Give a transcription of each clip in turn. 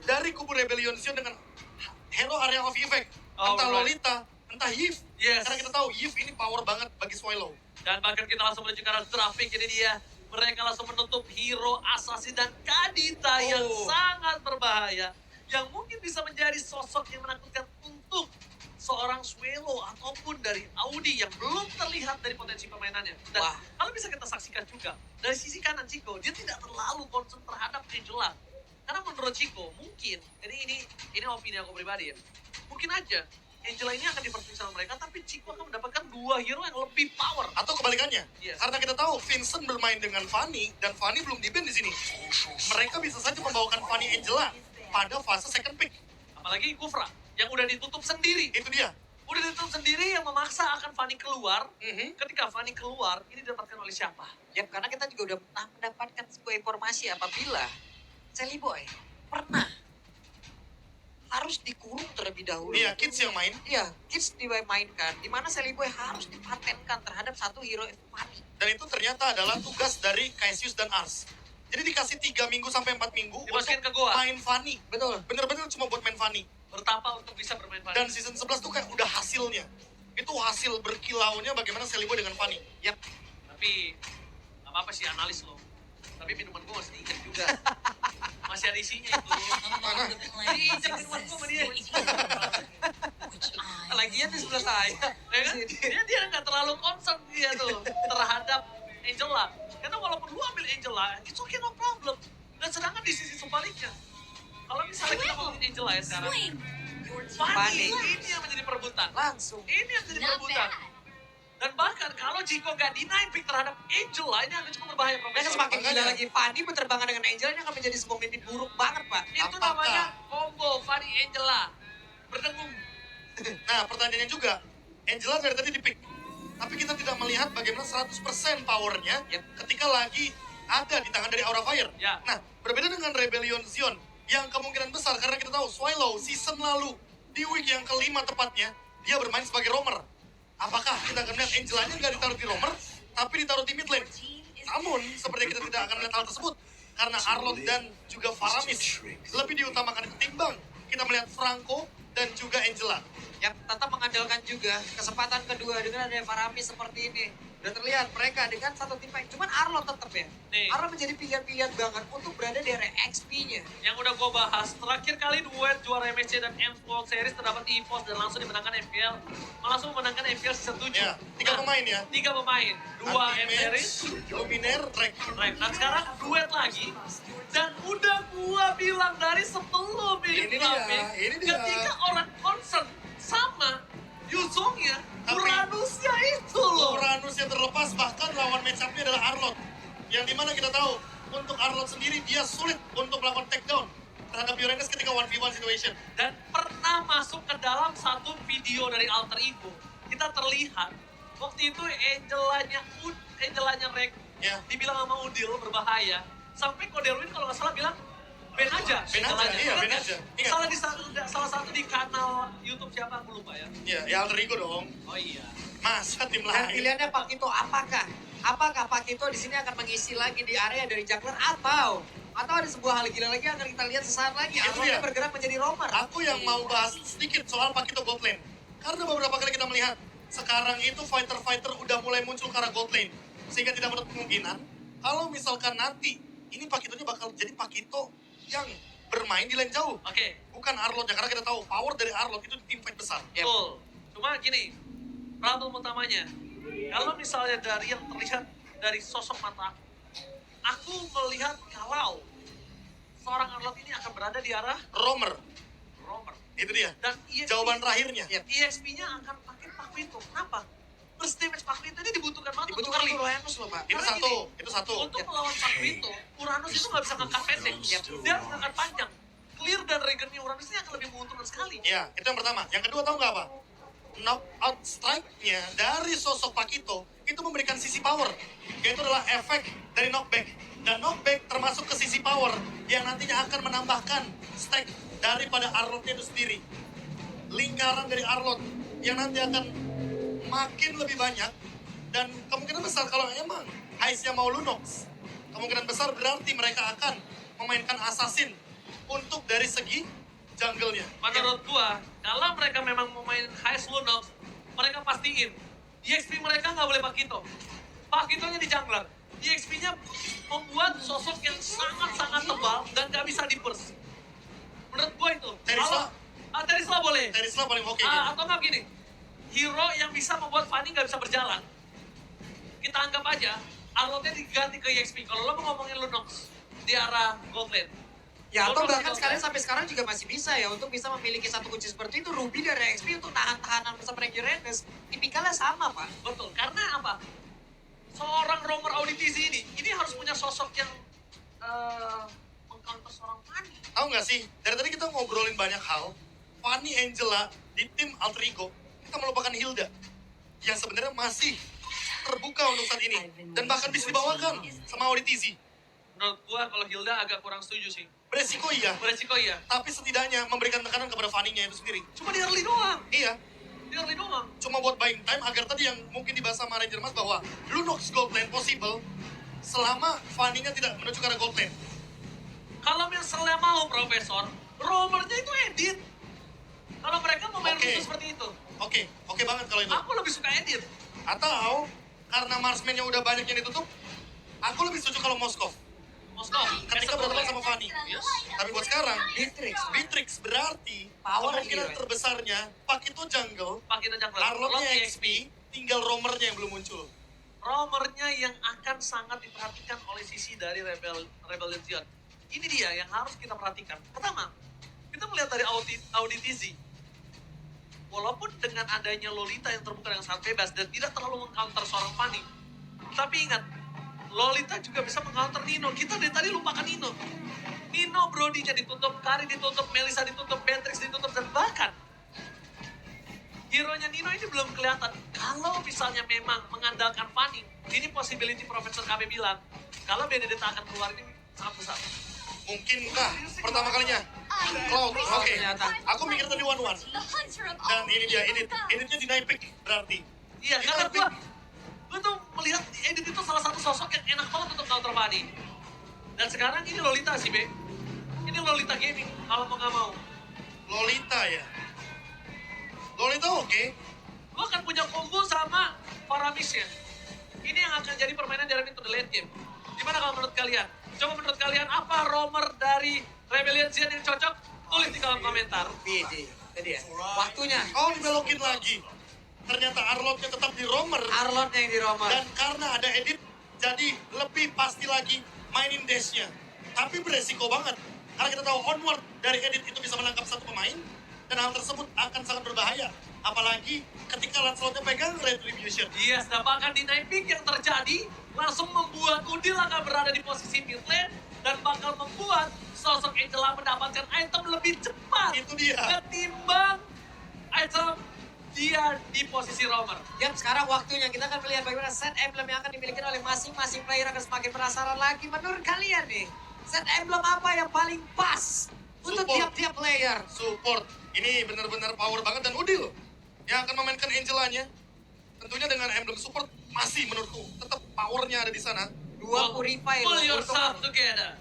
dari kubu Rebellion Sion dengan Hero Area of Effect. Oh, Entah right. Lolita, entah Yves. Yes. Karena kita tahu Yves ini power banget bagi Swallow. Dan bahkan kita langsung menuju ke arah traffic, ini dia. Mereka langsung menutup hero, assassin, dan Kadita yang sangat berbahaya. Yang mungkin bisa menjadi sosok yang menakutkan untuk seorang Swallow ataupun dari Audi yang belum terlihat dari potensi permainannya. Dan kalau bisa kita saksikan juga, dari sisi kanan Chico, dia tidak terlalu concern terhadap Angela. Karena menurut Chico, mungkin, ini opini aku pribadi ya, mungkin aja Angela ini akan diperkuat sama mereka, tapi Chico akan mendapatkan 2 hero yang lebih power. Atau kebalikannya. Yes. Karena kita tahu Vincent bermain dengan Fanny dan Fanny belum di-ban di sini. Mereka bisa saja membawakan Fanny Angela pada fase second pick. Apalagi Kufra yang udah ditutup sendiri. Itu dia. Udah ditutup sendiri yang memaksa akan Fanny keluar. Ketika Fanny keluar, ini didapatkan oleh siapa? Ya, karena kita juga udah pernah mendapatkan sebuah informasi apabila Sally Boy pernah harus dikurung terlebih dahulu. Iya, Kids yang main. Iya, Kids dimainkan, di mana Sally Boy harus dipatenkan terhadap satu hero Fanny. Dan itu ternyata adalah tugas dari Cassius dan Ars. Jadi dikasih 3 minggu sampai 4 minggu Dimasukin untuk ke goa. main Fanny. Betul. Bener-bener cuma buat main Fanny. Bertapa untuk bisa bermain Fanny. Dan season 11 tuh kayak udah hasilnya. Itu hasil berkilaunya bagaimana Sally Boy dengan Fanny. Yap. Tapi, apa sih analis lo. Tapi minuman gue masih diinjek juga. Masih ada isinya itu. Diinjek minuman gue sama dia. Lagian di sebelah saya. Ya kan? Dia nggak terlalu concern dia tuh terhadap Angela. Karena walaupun lu ambil Angela, it's okay, no problem. Dan sedangkan di sisi sebaliknya, kalau misalnya kita ngomongin Angela ya sekarang, Fanny ini yang menjadi perebutan. Langsung. Ini yang menjadi perebutan. Dan bahkan kalau Chico gak deny pick terhadap Angela, ini akan cukup berbahaya Dan profesor. semakin gila Makanya. lagi, Fanny berterbangan dengan Angel ini akan menjadi sebuah mimpi buruk banget, Pak. Itu Apakah? namanya combo Fanny Angela. Berdengung. Nah, pertanyaannya juga, Angela dari tadi di-pick. Tapi kita tidak melihat bagaimana 100% powernya ketika lagi ada di tangan dari Aura Fire. Ya. Nah, berbeda dengan Rebellion Sion, yang kemungkinan besar karena kita tahu Swallow season lalu, di week yang kelima tepatnya, dia bermain sebagai roamer. Apakah kita akan melihat Angelanya nggak ditaruh di roamer, tapi ditaruh di mid lane? Namun, seperti kita tidak akan melihat hal tersebut. Karena Arlott dan juga Faramis lebih diutamakan ketimbang kita melihat Franco dan juga Angela. Yang tetap mengandalkan juga kesempatan kedua dengan adanya Faramis seperti ini. Udah terlihat mereka dengan satu tim fight. Cuman Arlott tetap ya. Nih. Arlott menjadi pilihan-pilihan banget untuk berada di area XP-nya. Yang udah gue bahas, terakhir kali duet juara MSC dan M World Series terdapat EVOS dan langsung dimenangkan MPL. Langsung memenangkan MPL season 7. Ya, 3 pemain ya. 3 pemain. 2 M Series, Luminaire, Drake. Right. Dan sekarang duet lagi. Dan udah gua bilang dari sebelum ini Ini dia. ketika orang concern sama Yuzongnya, Tapi- Uranusnya itu loh. Uranus yang terlepas, bahkan lawan match-up-nya adalah Arlott. Yang dimana kita tahu, untuk Arlott sendiri dia sulit untuk melakukan takedown terhadap Uranus ketika 1v1 situation. Dan pernah masuk ke dalam satu video dari Alter Ego. Kita terlihat waktu itu Angelanya Rek Ya. dibilang sama Udil berbahaya. Sampai Koderwin kalau nggak salah bilang Ben aja, Ben aja, iya, Ben aja. Ingat. Salah satu di kanal YouTube siapa aku lupa ya. Ya, ya alter ego dong. Oh iya. Masa tim Dan lain. pilihannya Pak Kito apakah? Apakah Pak Kito di sini akan mengisi lagi di area dari jungler atau ada sebuah hal gila lagi yang akan kita lihat sesaat lagi. Itu Arlott dia. bergerak menjadi roamer. Aku yang mau bahas sedikit soal Pakito gold lane. Karena beberapa kali kita melihat, sekarang itu fighter-fighter udah mulai muncul ke arah gold lane. Sehingga tidak menutup kemungkinan, kalau misalkan nanti, ini Pakitonya bakal jadi Pakito yang bermain di lane jauh. Oke. Bukan Arlott ya, karena kita tahu power dari Arlott itu di tim fight besar. Betul. Cuma gini, problem utamanya, kalau misalnya dari yang terlihat dari sosok mata aku melihat kalau seorang Arlott ini akan berada di arah Roamer, roamer. itu dia. Dan EXP, Jawaban terakhirnya. EXP-nya akan pakai Pakvito. Kenapa? Burst damage Pakvito ini dibutuhkan banget Dibutuhkan untuk early. Uranus loh, Pak. Itu Karena satu, gini, itu satu. Untuk melawan Pakvito, Uranus itu nggak bisa ngangkat pendek. Dia harus ngangkat panjang. Clear dan regennya Uranus ini akan lebih menguntungkan sekali. Ya, itu yang pertama. Yang kedua tahu nggak apa? Knockout strike-nya dari sosok Pakito itu memberikan sisi power, yaitu adalah efek dari knockback. Dan knockback termasuk ke sisi power yang nantinya akan menambahkan stack daripada Arlott-nya itu sendiri. Lingkaran dari Arlott yang nanti akan makin lebih banyak, dan kemungkinan besar kalau emang Ice-nya mau Lunox, kemungkinan besar berarti mereka akan memainkan Assassin untuk dari segi jungle-nya. Menurut gua, kalau mereka memang mau main Heist Lunox, mereka pastiin EXP mereka nggak boleh Pakito. Pakitonya di jungler. EXP-nya membuat sosok yang sangat-sangat tebal dan nggak bisa di-burst. Menurut gua itu. Terisla? Terisla boleh. Terisla paling oke. Atau nggak gini, hero yang bisa membuat Fanny nggak bisa berjalan. Kita anggap aja, Arlotnya diganti ke EXP. Kalau lo mau ngomongin Lunox di arah gold lane. Ya atau Lunox bahkan gold sekalian lane. sampai sekarang juga masih bisa ya untuk bisa memiliki satu kunci seperti itu. Ruby dari XP untuk tahan-tahanan bersama Ranger Rennes. Tipikalnya sama, Pak. Betul, karena apa? Seorang roamer auditisi ini harus punya sosok yang meng-counter seorang Fanny. Tahu nggak sih, dari tadi kita ngobrolin banyak hal. Fanny Angela di tim Alter Ego, kita melupakan Hilda. Yang sebenarnya masih terbuka untuk saat ini. Dan bahkan bisa dibawakan sama Auditizi. Menurut gua kalau Hilda agak kurang setuju sih. Beresiko iya, Beresiko iya. tapi setidaknya memberikan tekanan kepada Fanny-nya itu sendiri. Cuma di early doang. Iya, Di early doang. cuma buat buying time agar tadi yang mungkin dibahas sama Ranger Mas bahwa Lunox gold lane possible selama Fanny-nya tidak menuju ke arah gold lane. Kalau misalnya mau Profesor, roamernya itu edit. Kalau mereka mau main Oke. rusuh seperti itu. Oke banget kalau itu. Aku lebih suka edit. Atau karena marksman-nya udah banyak yang ditutup, aku lebih setuju kalau Moskov. Moskov, Ketika berhadapan sama Fanny. Yes. Tapi buat sekarang, Beatrix. Beatrix berarti Power kemungkinan hero. terbesarnya Pakito jungle, Pakai jungler. Arlotnya XP, tinggal roamernya yang belum muncul. Roamernya yang akan sangat diperhatikan oleh sisi dari Rebel Legion. Ini dia yang harus kita perhatikan. Pertama, kita melihat dari Auditizi. Walaupun dengan adanya Lolita yang terbuka dengan sangat bebas dan tidak terlalu meng-counter seorang Fanny. Tapi ingat, Lolita juga bisa meng-counter Nino. Kita dari tadi lupakan Nino. Nino Brody-nya ditutup, Kari ditutup, Melissa ditutup, Beatrix ditutup, dan bahkan hero-nya Nino ini belum kelihatan. Kalau misalnya memang mengandalkan Fanny, ini possibility Profesor KB bilang, kalau Benedetta akan keluar ini sangat besar. Mungkinkah pertama kalinya? Cloud, oke. Ternyata. Aku mikir tadi one-one. Dan ini dia, editnya di Nipik berarti. Iya, Ini karena lebih- gue tuh melihat Edit itu salah satu sosok yang enak banget untuk counter Fanny. Dan sekarang ini Lolita sih, Be. Ini Lolita Gaming, kalau mau nggak mau. Lolita ya. Lolita oke. Lo akan punya combo sama Faramisnya. Ini yang akan jadi permainan di to the late game. Gimana kalau menurut kalian? Coba menurut kalian apa roamer dari Rebellion Zen yang cocok? Tulis di kolom komentar. Bidi. Jadi ya. Waktunya. Oh, dibelokin lagi. Ternyata Arlotnya tetap di roamer. Arlotnya yang di Roma. Dan karena ada edit, jadi lebih pasti lagi mainin dash-nya. Tapi beresiko banget. Karena kita tahu onward dari edit itu bisa menangkap satu pemain, dan hal tersebut akan sangat berbahaya. Apalagi ketika Lancelotnya pegang Retribution. Yes, dan bahkan di night pick yang terjadi, langsung membuat Udil akan berada di posisi mid lane, dan bakal membuat sosok Angela mendapatkan item lebih cepat. Itu dia. Ketimbang item dia di posisi roamer. Yap, sekarang waktunya kita akan melihat bagaimana set emblem yang akan dimiliki oleh masing-masing player akan semakin penasaran lagi. Menurut kalian nih, set emblem apa yang paling pas untuk Support. tiap-tiap player? Support. Ini benar-benar power banget, dan Udil yang akan memainkan Angelanya. Tentunya dengan emblem support masih menurutku tetap powernya ada di sana. Dua purify Pull loh, yourself untuk- together.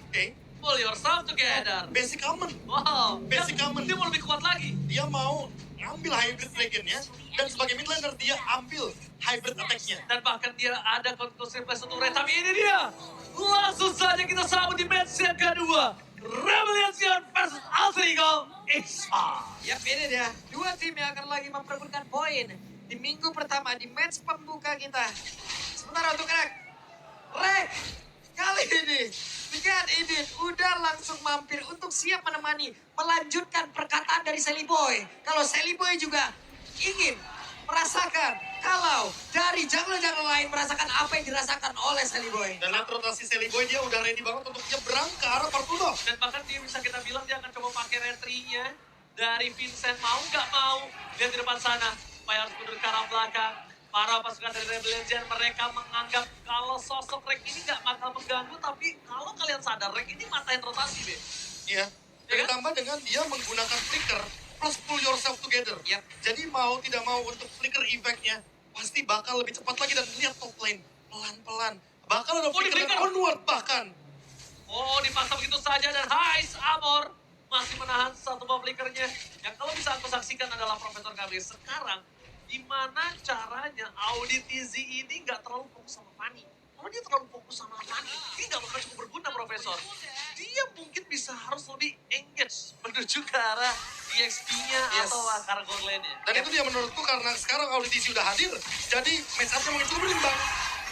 Oke. Pull yourself together. Basic common. Wow, Basic common. dia mau lebih kuat lagi. Dia mau ngambil hybrid dragonnya, dan sebagai mid laner dia ambil hybrid attack-nya. Dan bahkan dia ada conclusive plus untuk Red. Tapi ini dia. Langsung saja kita sambut di match yang kedua. Rebellion versus Alter Ego X-Files. Yap, ini dia. Dua tim yang akan lagi memperebutkan poin di minggu pertama di match pembuka kita. Sementara untuk Rek, kali ini dengan Idin udah langsung mampir untuk siap menemani melanjutkan perkataan dari Sally Boy. Kalau Sally Boy juga ingin merasakan kalau dari jungler-jungler lain merasakan apa yang dirasakan oleh Sally Boy. Dan lihat rotasi Sally Boy, dia udah ready banget untuk nyebrang ke arah Parfudo. Dan bahkan dia bisa kita bilang dia akan coba pakai retrinya dari Vincent. Mau nggak mau, lihat di depan sana. Supaya harus mundur ke arah belakang. Para pasukan dari Rebellion Zen, mereka menganggap kalau sosok Rek ini nggak bakal mengganggu. Tapi kalau kalian sadar, Rek ini matain rotasi, Be. Iya. Ya kan? Ditambah dengan dia menggunakan flicker plus pull yourself together. Yap. Jadi mau tidak mau untuk flicker effect-nya pasti bakal lebih cepat lagi, dan lihat top lane pelan-pelan. Bakal ada Oh, di flicker flicker. dan onward bahkan. Oh, dipaksa begitu saja dan Heist Amon satu buah flickernya. Yang kalau bisa aku saksikan adalah Profesor Gabriel sekarang. Gimana caranya Audi TZ ini nggak terlalu fokus sama Fanny. Kalau dia terlalu fokus sama Fanny, dia nggak bakal cukup berguna, Profesor. Dia mungkin bisa harus lebih engage menuju ke arah EXP-nya atau cargo lane-nya. Dan itu dia menurutku karena sekarang Audi TZ udah hadir, jadi match up-nya mungkin cukup berimbang.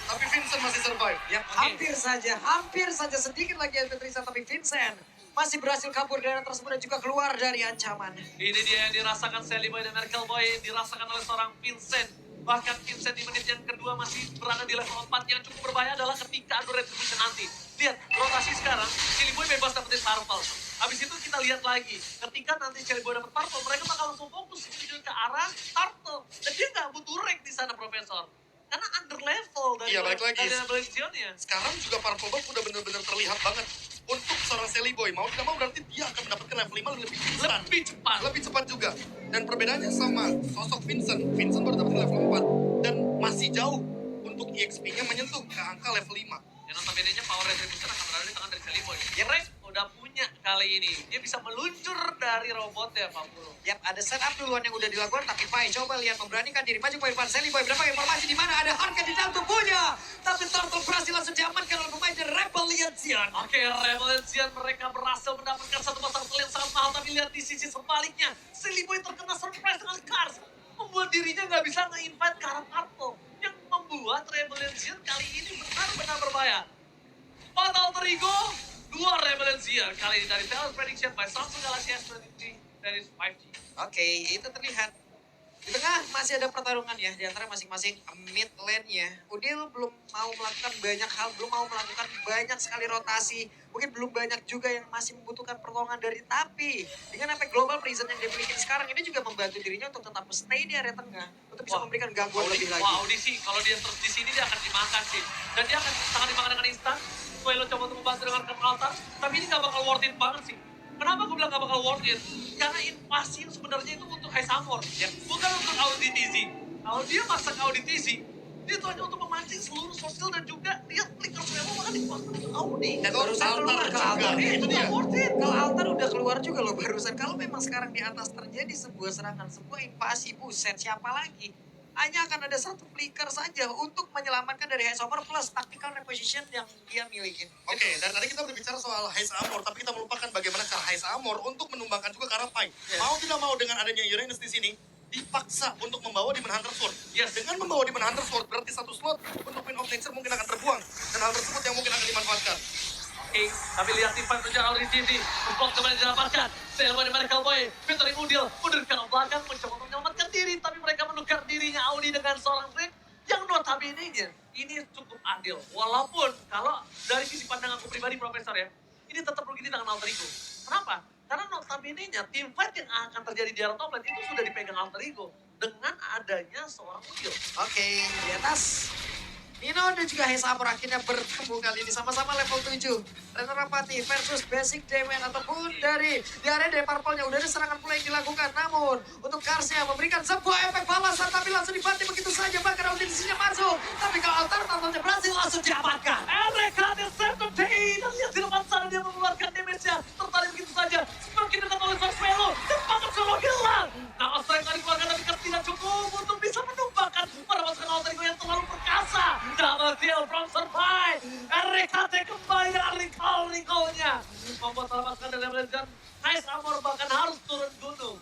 Tapi Vincent masih survive. Ya, hampir saja sedikit lagi yang tersisa, tapi Vincent masih berhasil kabur dari tersebut dan juga keluar dari ancaman. Ini dia yang dirasakan Sally Boy dan Miracle Boy, dirasakan oleh seorang Vincent. Bahkan Vincent di menit yang kedua masih berada di level 4. Yang cukup berbahaya adalah ketika adu retribution nanti. Lihat, rotasi sekarang, Sally Boy bebas dapetin purple. Habis itu kita lihat lagi, ketika nanti Sally Boy dapet purple, mereka bakal langsung fokus menuju ke arah turtle. Dan dia nggak butuh rank di sana, Profesor. Karena under level dari Iya, balik lagi. Balenciaga. Sekarang juga Purple Buff udah bener-bener terlihat banget. Untuk seorang Sally Boy, mau tidak mau berarti dia akan mendapatkan level 5 lebih instan. Lebih cepat juga. Dan perbedaannya sama sosok Vincent. Vincent baru dapetin level 4. Dan masih jauh untuk EXP-nya menyentuh ke angka level 5. Dan notabene-nya power retribution akan berada di tangan dari Sally Boy. Rank udah punya kali ini. Dia bisa meluncur dari robotnya, Pak Puro. Yap, ada setup duluan yang udah dilakukan, tapi Pai coba lihat memberanikan diri maju ke depan Sally Boy. Berapa informasi di mana ada harga di dalam tubuhnya. Tapi Turtle berhasil langsung diamankan oleh pemain dari Rebellion. Oke, Rebellion mereka berhasil mendapatkan satu pasang yang sangat mahal. Tapi lihat di sisi sebaliknya, Sally Boy terkena surprise dengan Cars. Membuat dirinya nggak bisa nge-invite ke arah Turtle. Yang membuat Rebellion kali ini benar-benar berbahaya. Fatal Terigo, 2 Rebellion kali ini dari Talent Prediction by Samsung Galaxy S23 dari 5G. Oke, itu terlihat. Di tengah masih ada pertarungan ya di antara masing-masing mid lane-nya. Udil belum mau melakukan banyak hal, belum mau melakukan banyak sekali rotasi. Mungkin belum banyak juga yang masih membutuhkan pertolongan dari Tapi. Dengan apa global prison yang dimiliki sekarang ini juga membantu dirinya untuk tetap stay di area tengah. Untuk bisa memberikan gangguan lebih lagi. Wah, Audi sih, kalau dia terus di sini dia akan dimakan sih. Dan dia akan sangat dimakan dengan instan. Lo coba untuk membantu dengan altar, tapi ini gak bakal worth it banget sih. Kenapa gue bilang gak bakal worth it? Karena invasi yang sebenarnya itu untuk High Summer, ya. Bukan untuk Audi TZ. Kalau dia masak Audi TZ, dia itu hanya untuk memancing seluruh sosial dan juga dia flicker semua bahkan dipasang dengan Audi. Dan barusan keluar ke altar. Itu gak worth it. Kalau altar udah keluar juga loh barusan. Kalau memang sekarang di atas terjadi sebuah serangan, sebuah invasi, buset siapa lagi? Hanya akan ada satu flicker saja untuk menyelamatkan dari Haze Armor plus tactical reposition yang dia miliki. Oke, dari tadi kita berbicara soal Haze Armor, tapi kita melupakan bagaimana cara Haze Armor untuk menumbangkan juga Karapai. Mau tidak mau dengan adanya Uranus di sini, dipaksa untuk membawa Demon Hunter Sword. Yes. Dengan membawa Demon Hunter Sword, berarti satu slot untuk Queen of Nature mungkin akan terbuang. Dan hal tersebut yang mungkin akan dimanfaatkan. Oke, tapi lihat tim fight menjadi Audi TZ. Support kembali didapatkan. Selma dan Miracle Boy, featuring Udil, mundur ke belakang, mencoba menyelamatkan diri. Tapi mereka menukar dirinya Audi dengan seorang Rick yang notabene-nya ini cukup adil. Walaupun kalau dari sisi pandang aku pribadi, Profesor ya, ini tetap rugi di tangan Alter Ego. Kenapa? Karena notabene-nya tim fight yang akan terjadi di area top lane itu sudah dipegang Alter Ego dengan adanya seorang Udil. Oke, di atas. Nino dan juga Haze Armor akhirnya bertemu kali ini sama-sama level 7. Renner Rapati versus Basic Demon ataupun dari area dari Purple-nya. Udah ada serangan pula yang dilakukan. Namun untuk Karsnya memberikan sebuah efek balasan tapi langsung dibanting begitu saja. Bahkan audisinya masuk. Tapi kalau altar tampaknya berhasil langsung diamankan. Mereka di Certainty dan lihat di depan sana dia mengeluarkan damage-nya. Tertarik begitu saja. Semakin dekat oleh Velo. Cepat Velo hilang. Nah, Ostrek tadi keluarga tapi tidak cukup untuk bisa menumbangkan para pasukan Alter Ego yang terlalu perkasa. Double kill from Survive. RKT kembali dengan recall-nya. Membuat para pasukan dari Legend Haze Armor bahkan harus turun gunung.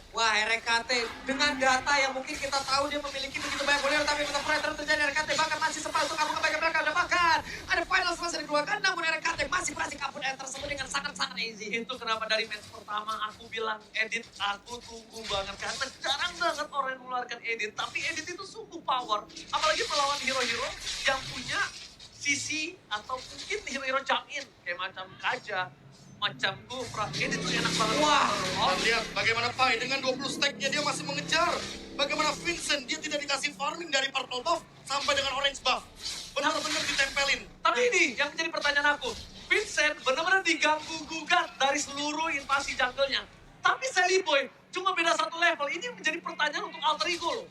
Wah, RKT dengan data yang mungkin kita tahu dia memiliki begitu banyak boleh, tapi tetap terus terjadi RKT bahkan masih sempat untuk kabur ke mereka bahkan ada final selesai dikeluarkan, namun RKT masih berhasil kabur yang tersebut dengan sangat-sangat easy. Itu kenapa dari match pertama aku bilang edit aku tunggu banget karena jarang banget orang yang mengeluarkan edit, tapi edit itu sungguh power, apalagi melawan hero-hero yang punya sisi atau mungkin hero-hero jump-in kayak macam Kaja, macam Kufra, edit tuh enak banget. Wah, Dan lihat bagaimana Pai dengan 20 stack-nya dia masih mengejar. Bagaimana Vincent dia tidak dikasih farming dari purple buff sampai dengan orange buff. Benar-benar ditempelin. Tapi ini yang menjadi pertanyaan aku. Vincent benar-benar diganggu gugat dari seluruh invasi jungle-nya. Tapi Sally Boy cuma beda satu level. Ini menjadi pertanyaan untuk Alter Ego loh.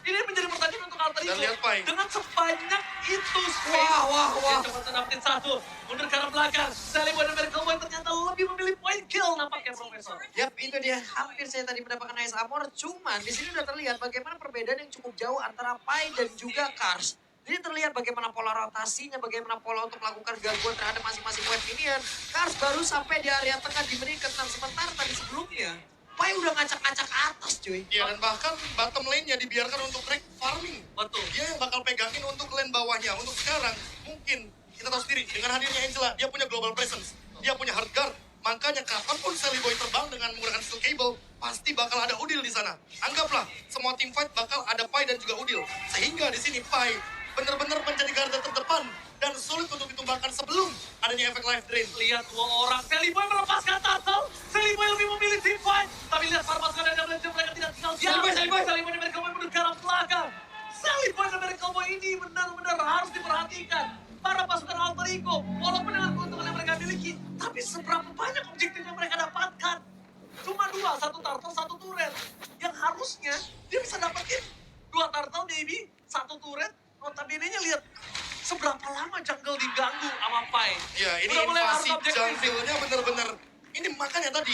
Ini menjadi pertanyaan untuk Alter Dan Ego. lihat, Pai. Dengan sebanyak itu space. Wah. Dia coba dapetin satu. Mundur ke arah belakang. Sally Boy dan Miracle Boy ternyata lebih memilih point kill nampaknya. pakai Profesor. Yap, itu dia. Hampir saya tadi mendapatkan Ice Armor. Cuman di sini udah terlihat bagaimana perbedaan yang cukup jauh antara Pai dan juga Kars. Jadi terlihat bagaimana pola rotasinya, bagaimana pola untuk melakukan gangguan terhadap masing-masing wave minion. Kars baru sampai di area tengah di menit ke-6. Sementara tadi sebelumnya, Pai udah ngacak-ngacak atas cuy. Iya, dan bahkan bottom lane-nya dibiarkan untuk Drake farming. Betul. Dia yang bakal pegangin untuk lane bawahnya. Untuk sekarang, mungkin kita tahu sendiri, dengan hadirnya Angela, dia punya global presence. Dia punya hard guard. Makanya kapanpun Sally Boy terbang dengan menggunakan steel cable, pasti bakal ada Udil di sana. Anggaplah, semua team fight bakal ada Pai dan juga Udil. Sehingga di sini Pai benar-benar menjadi garda terdepan dan sulit untuk ditumbangkan sebelum adanya efek life drain. Lihat dua orang, Sally Boy melepaskan turtle. Sally Boy lebih memilih team fight. Tapi lihat Farmas dan Blender mereka tidak tinggal diam. Sally Boy. Sally Boy dan mereka menuju ke arah belakang. Sally Boy dan mereka ini benar-benar harus diperhatikan. Para pasukan alter ego, walaupun dengan keuntungan yang mereka miliki, tapi seberapa banyak objektif yang mereka dapatkan? Cuma dua, satu turtle, satu turret. Yang harusnya dia bisa dapetin dua turtle maybe, satu turret. Notabene-nya lihat seberapa lama jungle diganggu sama Pai. Ya, ini Udah mulai invasi harus objektif. jungle-nya benar-benar. Ini makanya tadi,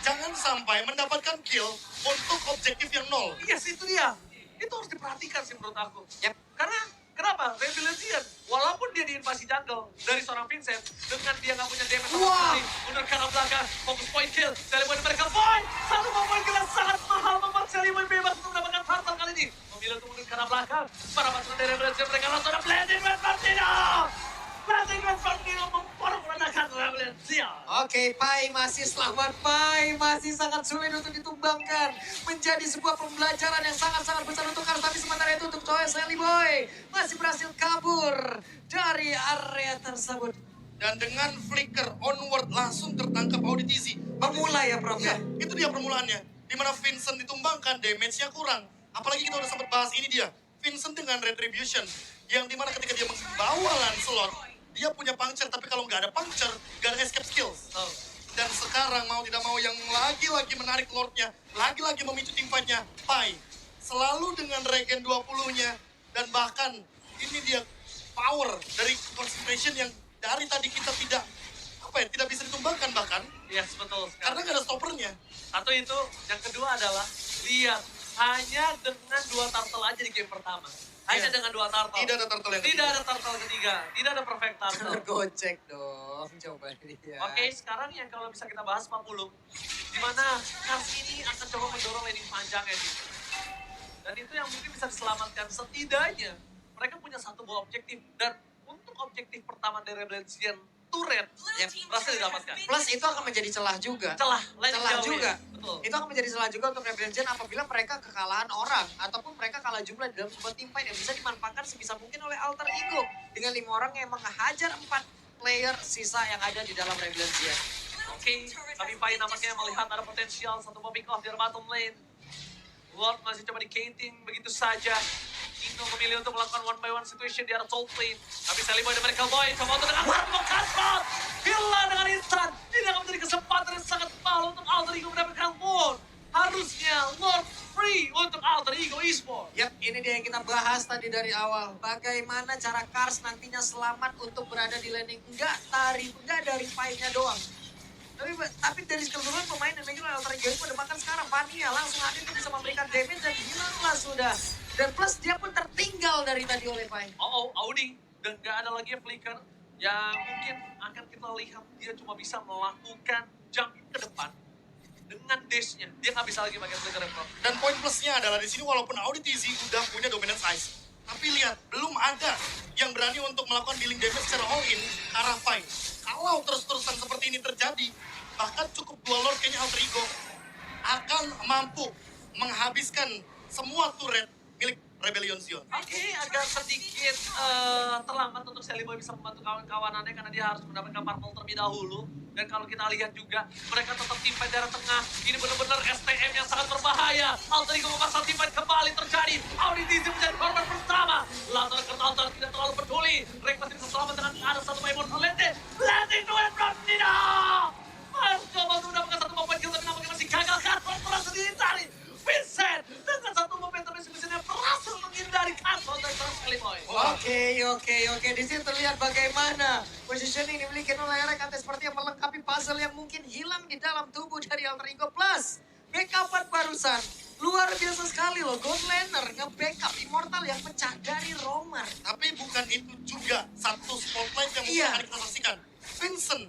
jangan sampai mendapatkan kill untuk objektif yang nol. Yes, itu dia. Itu harus diperhatikan sih menurut aku. Yap. Karena kenapa? Rebellion, walaupun dia diinvasi jungle dari seorang Vincent, dengan dia nggak punya damage sama Wah. sekali, mundur ke arah belakang, fokus point kill, Sally Boy mereka point, satu point kill yang sangat mahal membuat Sally Boy bebas untuk mendapatkan turtle kali ini. Memilih untuk mundur ke arah belakang, para pasukan dari Rebellion mereka langsung ada blending with Martino! Blending with Martino memporak-porandakan Rebellion. Oke, Pai masih selamat. Pai masih sangat sulit untuk ditumbangkan. Menjadi sebuah pembelajaran yang sangat-sangat besar untuk Kars. Tapi sementara itu untuk Choi Sally Boy masih berhasil kabur dari area tersebut. Dan dengan flicker onward langsung tertangkap Auditizi. Memulai ya, Prof. Ya, itu dia permulaannya. Dimana Vincent ditumbangkan, damage-nya kurang. Apalagi kita udah sempat bahas ini dia. Vincent dengan Retribution. Yang dimana ketika dia membawa Lancelot, dia punya puncture, tapi kalau nggak ada puncture, nggak ada escape skills. Oh. Dan sekarang mau tidak mau yang lagi-lagi menarik Lordnya, lagi-lagi memicu tim fight-nya, Pai. Selalu dengan regen 20-nya, dan bahkan ini dia power dari concentration yang dari tadi kita tidak bisa ditumbangkan bahkan, Yes, betul sekali. karena nggak ada stoppernya. Satu itu, yang kedua adalah lihat hanya dengan dua turtle aja di game pertama. Hanya Iya. dengan dua turtle. Tidak ada turtle yang Tidak ketiga. ada turtle ketiga, tidak ada perfect turtle. Tergocek dong. Coba lihat. Oke, sekarang yang kalau bisa kita bahas 40, di mana Kars ini akan coba mendorong landing panjangnya nih. Dan itu yang mungkin bisa diselamatkan setidaknya. Mereka punya satu buah objektif dan untuk objektif pertama dari Rebellion turret Yap. berhasil didapatkan. Plus itu akan menjadi celah juga. Celah, lain Celah jauh juga. ya. Betul. Itu akan menjadi celah juga untuk Rebellion apabila mereka kekalahan orang ataupun mereka kalah jumlah di dalam sebuah tim fight yang bisa dimanfaatkan sebisa mungkin oleh alter ego dengan 5 orang yang menghajar 4 player sisa yang ada di dalam Rebellion. Oke, tapi Pai nampaknya melihat ada potensial satu popping off di bottom lane. Lord masih coba di-cating begitu saja. Kino memilih untuk melakukan one by one situation di arah top lane. Tapi Sally Boy dan mereka Boy coba untuk dengan Harpo Kasper. Hilang dengan instan. Ini akan menjadi kesempatan yang sangat mahal untuk Alter Ego mendapatkan Lord. Harusnya Lord free untuk Alter Ego Esports. Yap, ini dia yang kita bahas tadi dari awal. Bagaimana cara Kars nantinya selamat untuk berada di laning. Enggak dari Pai-nya doang. Tapi dari keseluruhan pemain dan mungkin Alter Ego ini pada makan sekarang. Vania langsung hadir untuk bisa memberikan damage dan hilanglah sudah. Dan plus dia pun tertinggal dari tadi oleh Pai. Audi. Dan gak ada lagi flicker yang mungkin akan kita lihat dia cuma bisa melakukan jump ke depan dengan dash-nya. Dia nggak bisa lagi pakai flicker Pro. Dan poin plusnya adalah di sini walaupun Auditizi udah punya dominant size, tapi lihat belum ada yang berani untuk melakukan dealing damage secara all in ke arah Pai. Kalau terus-terusan seperti ini terjadi, bahkan cukup 2 Lord kayaknya Alter Ego akan mampu menghabiskan semua turret milik Rebellion Zion. Oke, agak sedikit terlambat untuk Sally Boy bisa membantu kawan-kawanannya karena dia harus mendapatkan purple terlebih dahulu. Dan kalau kita lihat juga, mereka tetap tim fight daerah tengah. Ini benar-benar STM yang sangat berbahaya. Alter Ego memaksa tim fight kembali terjadi. Auditizi menjadi korban pertama. Latar Alter tidak terlalu peduli. Rek masih bisa selamat dengan ada satu Immortal Lente. Landing duet from Nina. Coba untuk mendapatkan satu momen kill tapi nampaknya masih gagal. Karton berhasil dihindari. Vincent dengan satu momentum yang berhasil menghindari Karton dari Sally Boy. Oke. Di sini terlihat bagaimana positioning dimiliki oleh Rek Ante seperti yang melengkapi puzzle yang mungkin hilang di dalam tubuh dari Alter Ego. Plus, backupan barusan. Luar biasa sekali loh, God Laner nge-backup Immortal yang pecah dari Romer. Tapi bukan itu juga satu spotlight yang mungkin Iya. akan kita saksikan. Vincent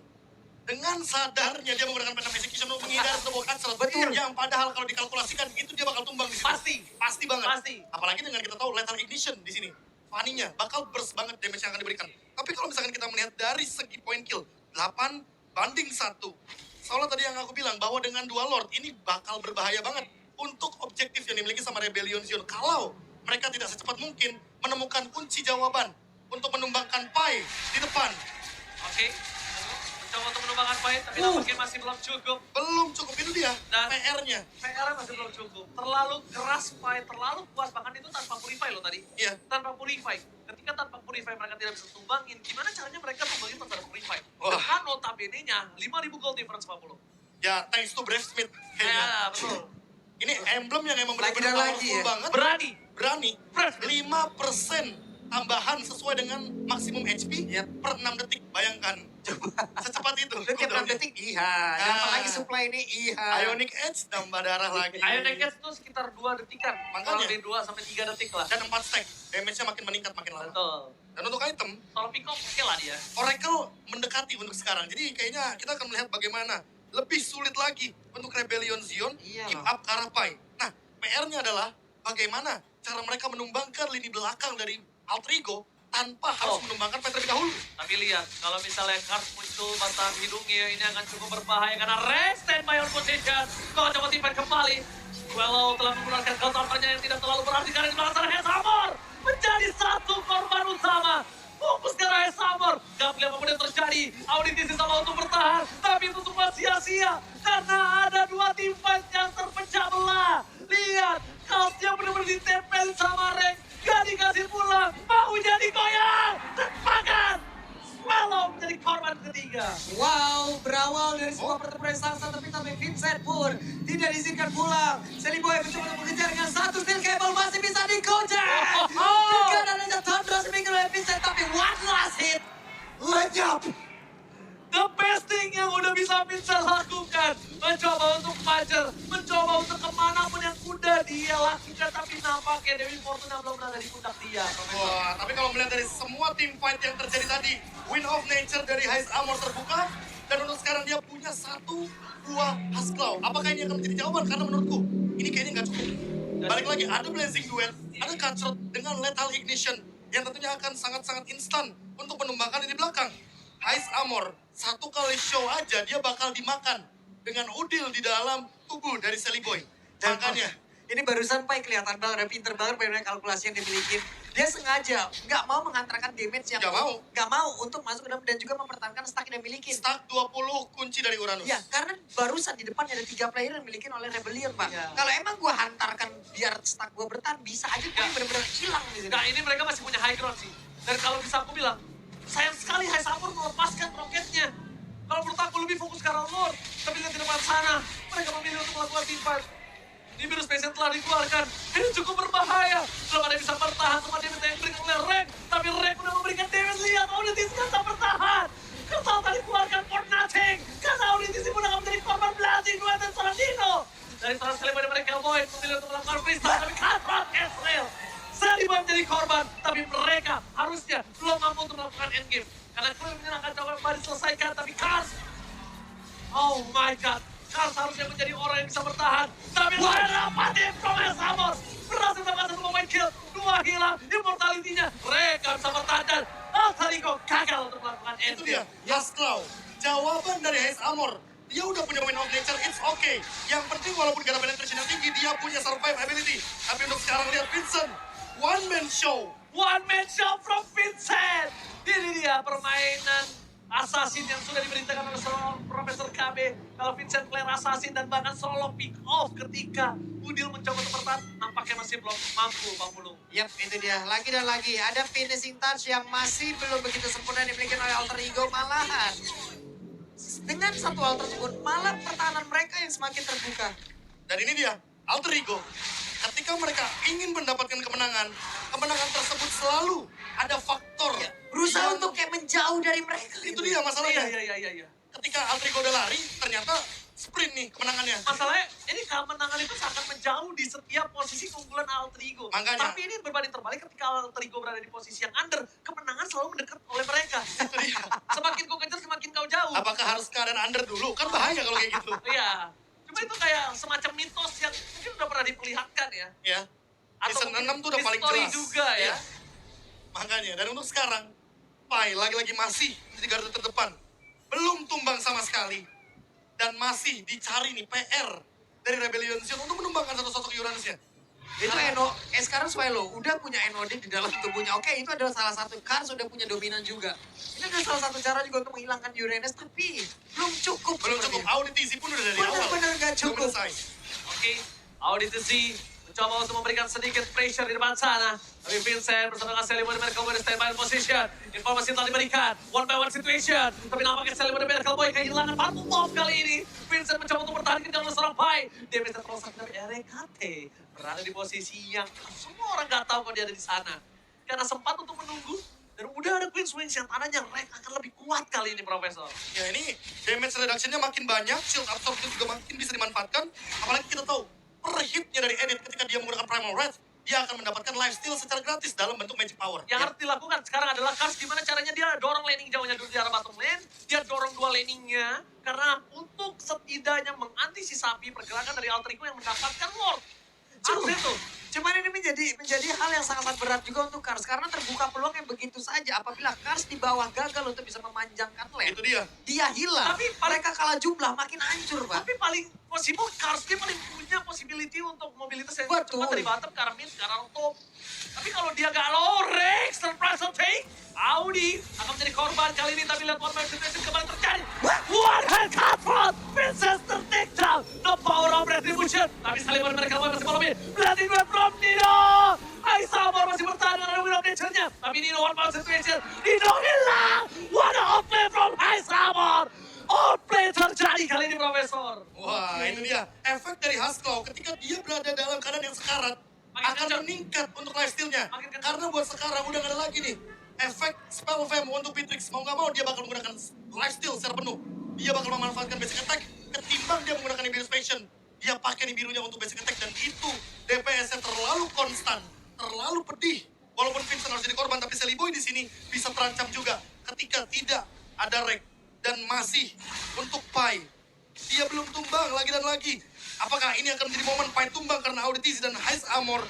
dengan sadarnya dia menggunakan Phantom Execution untuk menghindar sebuah kancel. Betul. Yang padahal kalau dikalkulasikan itu dia bakal tumbang di situ. Pasti banget. Pasti. Apalagi dengan kita tahu Lethal Ignition di sini. Fanny-nya bakal burst banget damage yang akan diberikan. Tapi kalau misalkan kita melihat dari segi point kill, 8 banding 1. Soalnya tadi yang aku bilang bahwa dengan dua Lord ini bakal berbahaya banget untuk objektif yang dimiliki sama Rebellion Zion. Kalau mereka tidak secepat mungkin menemukan kunci jawaban untuk menumbangkan Pai di depan. Oke. Mencoba untuk menumbangkan poin, tapi nampaknya masih belum cukup. Belum cukup, itu dia Dan- PR-nya. PR masih belum cukup. Terlalu keras fight, terlalu kuat. Bahkan itu tanpa purify loh tadi. Iya. Tanpa purify. Ketika tanpa purify mereka tidak bisa tumbangin, gimana caranya mereka tumbangin tanpa ada purify? Wah. Dengan notabene-nya 5.000 gold difference 50. Ya, thanks to Brave Smith. Ya, betul. Ini emblem yang emang Lagi dan benar-benar lagi powerful ya. banget. Berani. Berani. Brave. 5% tambahan sesuai dengan maksimum HP Yep. per 6 detik. Bayangkan. Secepat itu. Lu tiap 6 detik, iya. Dan Ah. apalagi supply ini, iya. Ionic Edge tambah darah lagi. Ionic Edge itu sekitar 2 detikan. Makanya. Kurang lebih 2 sampai 3 detik lah. Dan 4 stack. Damage-nya makin meningkat makin lama. Betul. Dan untuk item, Kalau pick up oke lah dia. Oracle mendekati untuk sekarang. Jadi kayaknya kita akan melihat bagaimana lebih sulit lagi untuk Rebellion Zion Iya keep loh. up ke arah Pai. Nah, PR-nya adalah bagaimana cara mereka menumbangkan lini belakang dari Alter Ego tanpa harus menumbangkan Pai terlebih dahulu. Tapi lihat, kalau misalnya Kars muncul batang hidungnya, ini akan cukup berbahaya karena Rex standby on position. Kau coba tipe kembali. Wellow telah menggunakan counternya yang tidak terlalu berarti karena di belakang sana Hesamor menjadi satu korban utama. Fokus ke arah Hesamor. Gak boleh apapun yang terjadi. Auditisi sama untuk bertahan, tapi itu semua sia-sia karena ada 2 tim fight yang terpecah belah. Lihat, Kalsnya benar-benar ditempel sama Rex. Gak dikasih pulang, mau jadi goyang, terpakan. Swallow menjadi korban ketiga. Wow, berawal dari sebuah pertempuran sangsa tapi Vincent pun tidak diizinkan pulang. Sally Boy mencoba untuk mengejar dengan satu steel cable masih bisa dikojar. Dengan adanya Thunders dimiliki oleh Vincent tapi one last hit. Lenyap. The best thing yang udah bisa Vincent lakukan. Mencoba untuk majer, mencoba untuk kemanapun yang udah dia lakukan. Tapi nampaknya Dewi Fortuna belum berada di pundak dia. Wah, tapi kalau melihat dari semua tim fight yang terjadi tadi, Win of Nature dari Heist Armor terbuka, dan untuk sekarang dia punya 1 buah Hasclaw. Apakah ini akan menjadi jawaban? Karena menurutku, ini kayaknya nggak cukup. Balik lagi, ada Blazing Duel, ada Cutthroat dengan Lethal Ignition, yang tentunya akan sangat-sangat instan untuk menumbangkan di belakang. Heist Armor, 1 kali show aja dia bakal dimakan dengan udil di dalam tubuh dari Sally Boy. Makanya, Ini barusan Pai kelihatan banget, udah pinter banget bagaimana kalkulasi yang dimiliki. Dia sengaja nggak mau mengantarkan damage yang Nggak mau. untuk masuk ke dalam dan juga mempertahankan stack yang dimiliki. stack 20 kunci dari Uranus. Ya, karena barusan di depan ada 3 player yang dimiliki oleh Rebellion, Pak. Ya. Kalau emang gua hantarkan biar stack gua bertahan, bisa aja poin Ya. benar-benar hilang di sini. Nah ini mereka masih punya high ground sih. Dan kalau bisa aku bilang, sayang sekali High Summer melepaskan roketnya. Kalau menurut aku lebih fokus ke arah Lord. Tapi lihat di depan sana, mereka memilih untuk melakukan team fight. Ini biru space yang telah dikeluarkan. Ini cukup berbahaya. Belum ada yang bisa bertahan sama damage yang diberikan oleh Rek. Tapi Rek udah memberikan damage, lihat Auditis nggak bisa bertahan. Kertas tadi keluarkan for nothing. Karena Auditis pun akan menjadi korban blasting dua dan Saladino. Dari seorang sekali pada mereka Boy memilih untuk melakukan freestyle. Tapi Cutthroat Ezreal. Saliba menjadi korban, tapi mereka harusnya belum mampu untuk melakukan endgame. Karena Clear menyerangkan coba kembali diselesaikan, tapi Kars, oh my god, Kars harusnya menjadi orang yang bisa bertahan. Tapi dapat tim from Samor, berhasil mendapatkan 1 pemain kill, 2 hilang, immortality-nya. Mereka bisa bertahan dan Altaliko gagal untuk melakukan Itu dia, endgame. Yasclaw. Jawaban dari Heist Armor. Dia udah punya Win of Nature, it's okay. Yang penting walaupun gak ada penetration yang tinggi, dia punya survive ability. Tapi untuk sekarang lihat Vincent, one man show. One man show from Vincent. Ini dia permainan assassin yang sudah diberitakan oleh seorang Profesor KB. Kalau Vincent Claire assassin dan bahkan solo pick off ketika Udil mencoba untuk bertahan, nampaknya masih belum mampu Bang Pulung. Yap, itu dia. Lagi dan lagi ada finishing touch yang masih belum begitu sempurna yang dimiliki oleh Alter Ego. Malahan dengan satu hal tersebut, malah pertahanan mereka yang semakin terbuka. Dan ini dia, Alter Ego. ketika mereka ingin mendapatkan kemenangan, kemenangan tersebut selalu ada faktor. Berusaha yang- untuk kayak menjauh dari mereka. itu dia masalahnya. Iya. Ketika Altrigo udah lari, ternyata sprint nih kemenangannya. Masalahnya ini kemenangan itu sangat menjauh di setiap posisi keunggulan Altrigo. Makanya. Tapi ini berbanding terbalik ketika Altrigo berada di posisi yang under, kemenangan selalu mendekat oleh mereka. Itu dia. Semakin kau kejar, semakin kau jauh. Apakah harus keadaan under dulu? Kan bahaya kalau kayak gitu. Iya. Cuma itu kayak semacam mitos yang mungkin udah pernah diperlihatkan ya. Ya. Season mungkin 6 tuh udah paling history jelas. juga ya. Iya. Makanya, dan untuk sekarang, Pai lagi-lagi masih di garda terdepan. Belum tumbang sama sekali. Dan masih dicari nih PR dari Rebellion Sion untuk menumbangkan satu sosok Uranus-nya. Itu sekarang Swallow udah punya Enodin di dalam tubuhnya. Oke, itu adalah salah satu Kars udah punya dominan juga. Ini adalah salah satu cara juga untuk menghilangkan Uranus, tapi belum cukup. Belum cukup, sepertinya. auditisi pun udah dari awal. Benar-benar nggak Belum cukup. selesai. Oke, Auditisi mencoba untuk memberikan sedikit pressure di depan sana. Tapi Vincent bersama dengan Sally Boy Miracle Boy di standby position. Informasi telah diberikan. One by one situation. Tapi nampaknya Sally Boy Miracle Boy kehilangan Purple Wolf kali ini. Vincent mencoba untuk bertahan oleh seorang Pai. Dia bisa terlesak dari RKT. Berada di posisi yang semua orang nggak tahu kalau dia ada di sana. Karena sempat untuk menunggu. Dan udah ada Queen's Wings yang tandanya rank akan lebih kuat kali ini, Profesor. Ya ini damage reduction-nya makin banyak, shield absorption juga makin bisa dimanfaatkan. Apalagi kita tahu, per hitnya dari Edit ketika dia menggunakan Primal Wrath, dia akan mendapatkan lifesteal secara gratis dalam bentuk magic power. Yang Ya. harus dilakukan sekarang adalah Kars gimana caranya dia dorong laning jauhnya dulu di arah bottom lane. Dia dorong dua laningnya karena untuk setidaknya mengantisipasi pergerakan dari Altrico yang mendapatkan Lord. Harus itu. Cuman ini menjadi hal yang sangat berat juga untuk Kars karena terbuka peluang yang begitu saja apabila Kars di bawah gagal untuk bisa memanjangkan lane. Itu dia. Dia hilang. Tapi Mereka kalah jumlah makin hancur, Pak. Tapi paling possible Kars dia paling punya possibility untuk mobilitas yang Betul. cepat dari bottom ke arah mid, ke arah top. Tapi kalau dia gak low, Rex surprise take. Audi akan menjadi korban kali ini, tapi lihat one man situation kembali terjadi. One hand confront, Princess tertake down. No power of retribution. Tapi Saliban mereka masih follow-in. Bloody duet from Nino. Aisamor masih bertahan dengan win of nature-nya. Tapi Nino one man situation. Nino hilang. What a play from Aisamor. All play terjadi kali ini, Profesor. Wah, itu dia. Efek dari Husklaw ketika dia berada dalam keadaan yang sekarat Makin akan kencang. meningkat untuk lifesteal-nya. Makin kencang. Karena buat sekarang udah gak ada lagi nih. Efek Spell of Fame untuk Beatrix. Mau gak mau dia bakal menggunakan lifesteal secara penuh. Dia bakal memanfaatkan basic attack ketimbang dia menggunakan Nibiru's Passion. Dia pakai Nibirunya untuk basic attack dan itu DPS-nya terlalu konstan, terlalu pedih. Walaupun Vincent harus jadi korban, tapi Sally Boy di sini bisa terancam juga ketika tidak ada rank dan masih untuk Pai. Dia belum tumbang lagi dan lagi. Apakah ini akan menjadi momen Pai tumbang karena Auditisi dan Heist Armor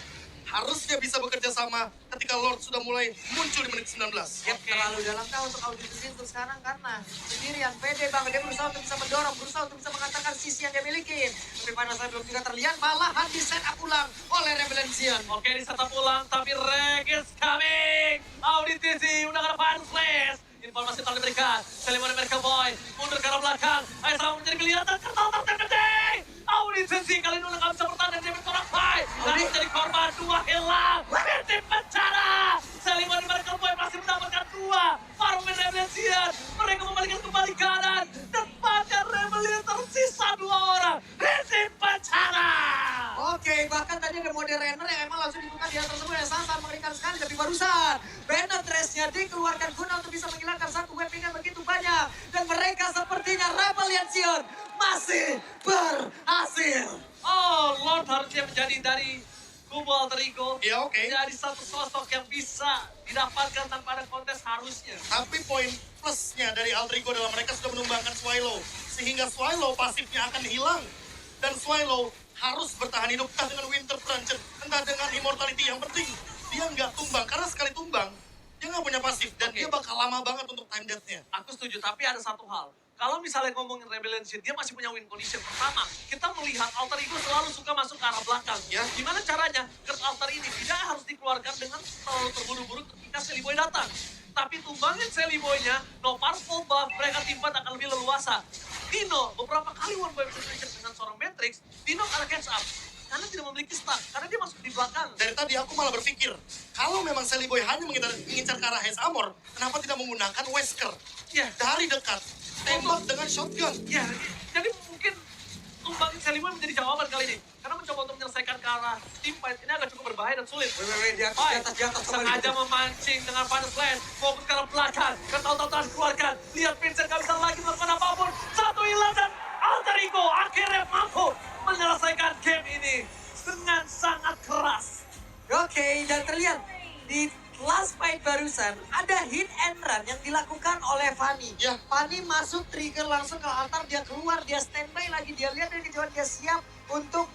harusnya bisa bekerja sama ketika Lord sudah mulai muncul di menit 19. Yang terlalu dalam kah untuk audisi untuk sekarang karena sendirian pede banget dia berusaha untuk bisa mendorong, berusaha untuk bisa mengatakan sisi yang dia miliki. Tapi pada saat belum juga terlihat malahan di set up ulang oleh Rebellion. Oke, di setup ulang, tapi Reg is coming. Auditisi udah kena Fire Slash. Informasi telah diberikan. Seliman American Boy mundur ke arah belakang. Aisa menjadi kelihatan tertolong terpenting. Auditisi kali ini udah gak bisa bertahan dan David orang Pai. Lalu menjadi korban, dua hilang. Fitip penjara. Seliman American Boy masih mendapatkan dua. Farmin Rebellion. Mereka membalikan kembali kanan. Depannya Rebellion tersisa dua orang. Fitip penjara. Oke, bahkan tadi ada mode runner yang emang langsung dibuka di hal tersebut yang sangat mengerikan sekali. Tapi barusan Bennett Trace-nya dikeluarkan guna untuk bisa menghilangkan satu weapon yang begitu banyak. Dan mereka sepertinya Rebellion masih berhasil. Oh, Lord harusnya menjadi dari kubu Alter Ego. Ya oke. Jadi satu sosok yang bisa didapatkan tanpa ada kontes harusnya. Tapi poin plusnya dari Altrigo adalah mereka sudah menumbangkan Swallow. Sehingga Swallow pasifnya akan hilang. Dan Swallow harus bertahan hidup entah dengan Winter Cruncher, entah dengan Immortality. Yang penting dia nggak tumbang. Karena sekali tumbang, dia nggak punya pasif. Dan Oke. dia bakal lama banget untuk time death-nya. Aku setuju, tapi ada satu hal. Kalau misalnya ngomongin Rebellion, dia masih punya win condition. Pertama, kita melihat Alter Ego selalu suka masuk ke arah belakang. Ya. Gimana caranya? Curse Alter ini tidak harus dikeluarkan dengan terlalu terburu-buru ketika Sally Boy datang. Tapi tumbangin Sally Boy-nya, no powerful buff, mereka timbat akan lebih leluasa. Dino, beberapa kali one by situation dengan seorang Matrix, Dino kalah catch up. Karena tidak memiliki stun, karena dia masuk di belakang. Dari tadi aku malah berpikir, kalau memang Sally Boy hanya mengincar ke arah Heist Armor, kenapa tidak menggunakan Wesker? Ya, Dari dekat, tembak dengan shotgun. ya, jadi mungkin tumbangin Sally Boy cuma menjadi jawaban kali ini. Karena mencoba untuk menyelesaikan ke arah team fight ini agak cukup berbahaya dan sulit. Wait, di Pai atas kembali. sengaja memancing dengan panas land. Fokus ke arah belakang. Ketautan keluarkan. Lihat Vincent gak bisa lagi melakukan apapun. Satu hilang dan Alter Ego akhirnya mampu menyelesaikan game ini dengan sangat keras. Oke, dan terlihat di last fight barusan ada hit and run yang dilakukan oleh Fanny. Ya. Fanny masuk trigger langsung ke altar, dia keluar, dia standby lagi, dia lihat dari kejauhan, dia siap untuk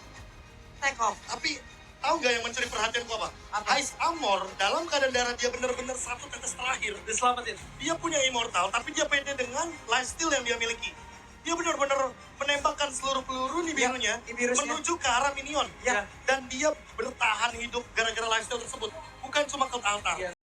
take off. Tapi tahu nggak yang mencuri perhatianku apa? Apa? Ice Armor dalam keadaan darah dia benar-benar satu tetes terakhir. Diselamatin. Dia punya immortal, tapi dia pede dengan lifesteal yang dia miliki. Dia benar-benar menembakkan seluruh peluru di birunya di birusnya. menuju ke arah minion. Ya. Dan dia bertahan hidup gara-gara lifesteal tersebut. Bukan cuma ke altar. Ya.